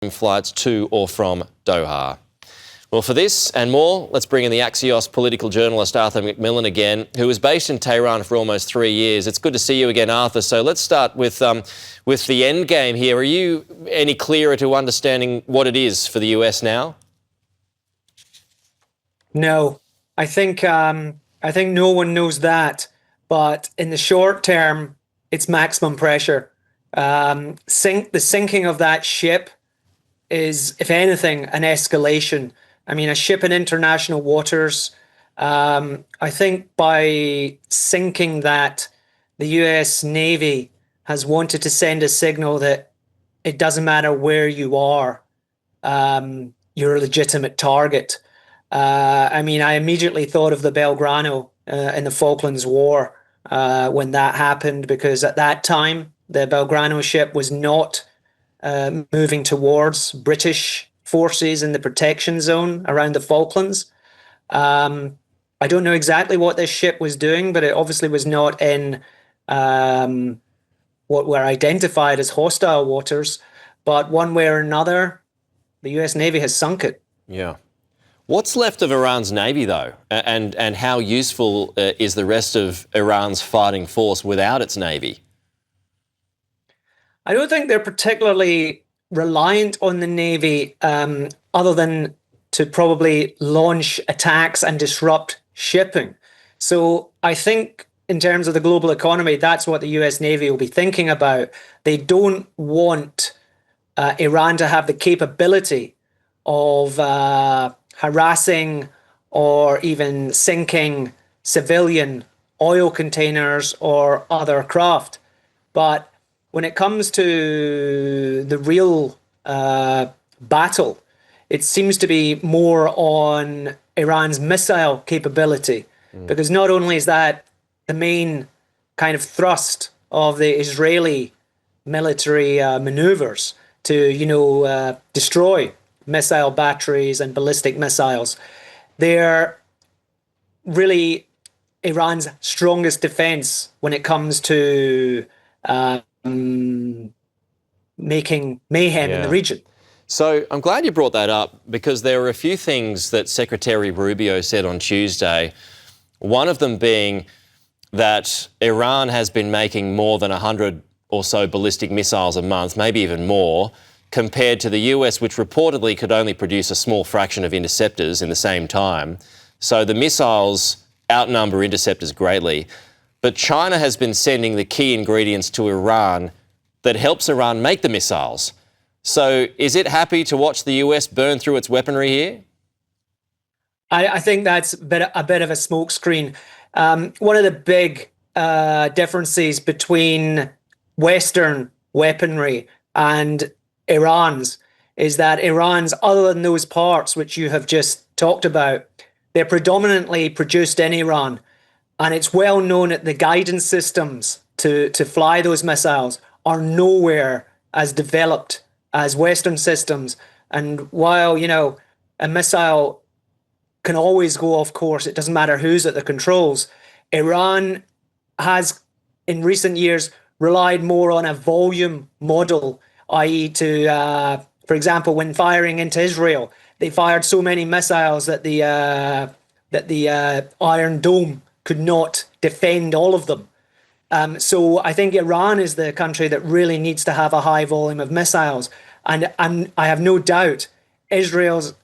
flights to or from Doha. Well, for this and more, let's bring in the Axios political journalist Arthur McMillan again, who was based in Tehran for almost 3 years. It's good to see you again, Arthur. So let's start with the end game here. Are you any clearer to understanding what it is for the US now? No, I think no one knows that. But in the short term, it's maximum pressure. The sinking of that ship is, if anything, an escalation. I mean, a ship in international waters, I think by sinking that, the US Navy has wanted to send a signal that it doesn't matter where you are, you're a legitimate target. I mean, I immediately thought of the Belgrano in the Falklands War when that happened, because at that time, the Belgrano ship was not moving towards British forces in the protection zone around the Falklands. I don't know exactly what this ship was doing, but it obviously was not in what were identified as hostile waters. But one way or another, the US Navy has sunk it. Yeah. What's left of Iran's navy, though, and how useful is the rest of Iran's fighting force without its navy? I don't think they're particularly reliant on the Navy, other than to probably launch attacks and disrupt shipping. So I think in terms of the global economy, that's what the US Navy will be thinking about. They don't want Iran to have the capability of harassing or even sinking civilian oil containers or other craft. But when it comes to the real battle, it seems to be more on Iran's missile capability, because not only is that the main kind of thrust of the Israeli military maneuvers to, destroy missile batteries and ballistic missiles, they're really Iran's strongest defense when it comes to making mayhem in the region. So I'm glad you brought that up, because there were a few things that Secretary Rubio said on Tuesday, one of them being that Iran has been making more than 100 or so ballistic missiles a month, maybe even more, compared to the US, which reportedly could only produce a small fraction of interceptors in the same time. So the missiles outnumber interceptors greatly. But China has been sending the key ingredients to Iran that helps Iran make the missiles. So is it happy to watch the US burn through its weaponry here? I think that's a bit of a smokescreen. One of the big differences between Western weaponry and Iran's is that Iran's, other than those parts which you have just talked about, they're predominantly produced in Iran. And it's well known that the guidance systems to fly those missiles are nowhere as developed as Western systems. And while, a missile can always go off course, it doesn't matter who's at the controls, Iran has, in recent years, relied more on a volume model, i.e. for example, when firing into Israel, they fired so many missiles that the Iron Dome could not defend all of them. So I think Iran is the country that really needs to have a high volume of missiles. And I have no doubt Israel's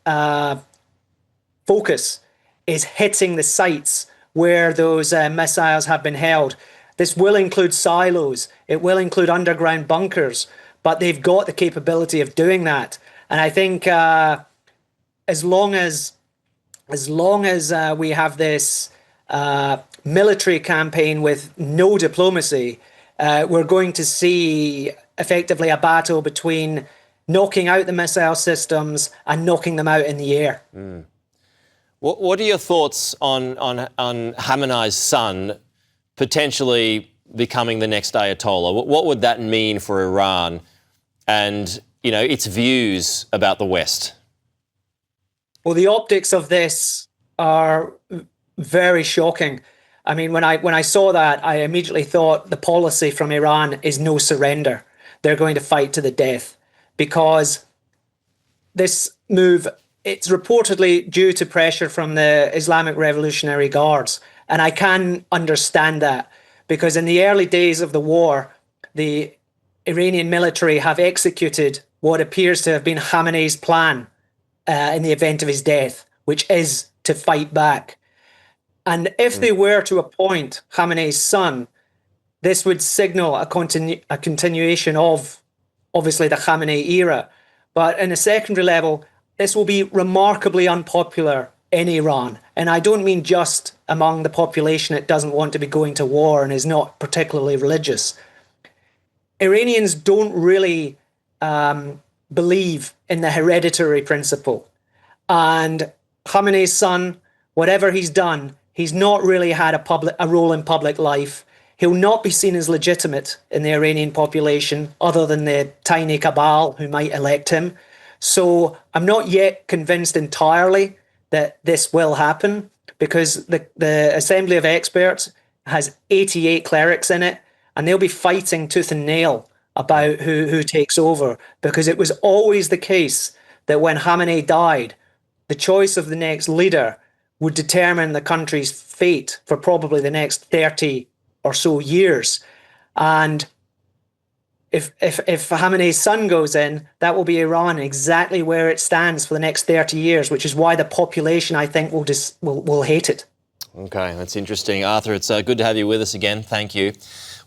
focus is hitting the sites where those missiles have been held. This will include silos. It will include underground bunkers. But they've got the capability of doing that. And I think as long as we have this military campaign with no diplomacy, we're going to see effectively a battle between knocking out the missile systems and knocking them out in the air. What are your thoughts on Khamenei's son potentially becoming the next Ayatollah? What would that mean for Iran and, its views about the West? Well, the optics of this are very shocking. I mean, when I saw that, I immediately thought the policy from Iran is no surrender. They're going to fight to the death, because this move, it's reportedly due to pressure from the Islamic Revolutionary Guards. And I can understand that, because in the early days of the war, the Iranian military have executed what appears to have been Khamenei's plan in the event of his death, which is to fight back. And if they were to appoint Khamenei's son, this would signal a continuation of, obviously, the Khamenei era. But in a secondary level, this will be remarkably unpopular in Iran. And I don't mean just among the population that doesn't want to be going to war and is not particularly religious. Iranians don't really believe in the hereditary principle. And Khamenei's son, whatever he's done, he's not really had a role in public life. He'll not be seen as legitimate in the Iranian population, other than the tiny cabal who might elect him. So I'm not yet convinced entirely that this will happen, because the Assembly of Experts has 88 clerics in it, and they'll be fighting tooth and nail about who takes over, because it was always the case that when Khamenei died, the choice of the next leader would determine the country's fate for probably the next 30 or so years. And if Khamenei's son goes in, that will be Iran exactly where it stands for the next 30 years, which is why the population, I think, will hate it. Okay, that's interesting. Arthur, it's good to have you with us again. Thank you.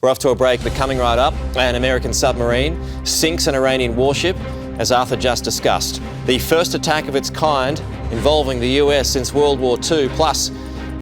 We're off to a break, but coming right up, an American submarine sinks an Iranian warship, as Arthur just discussed. The first attack of its kind involving the US since World War II, plus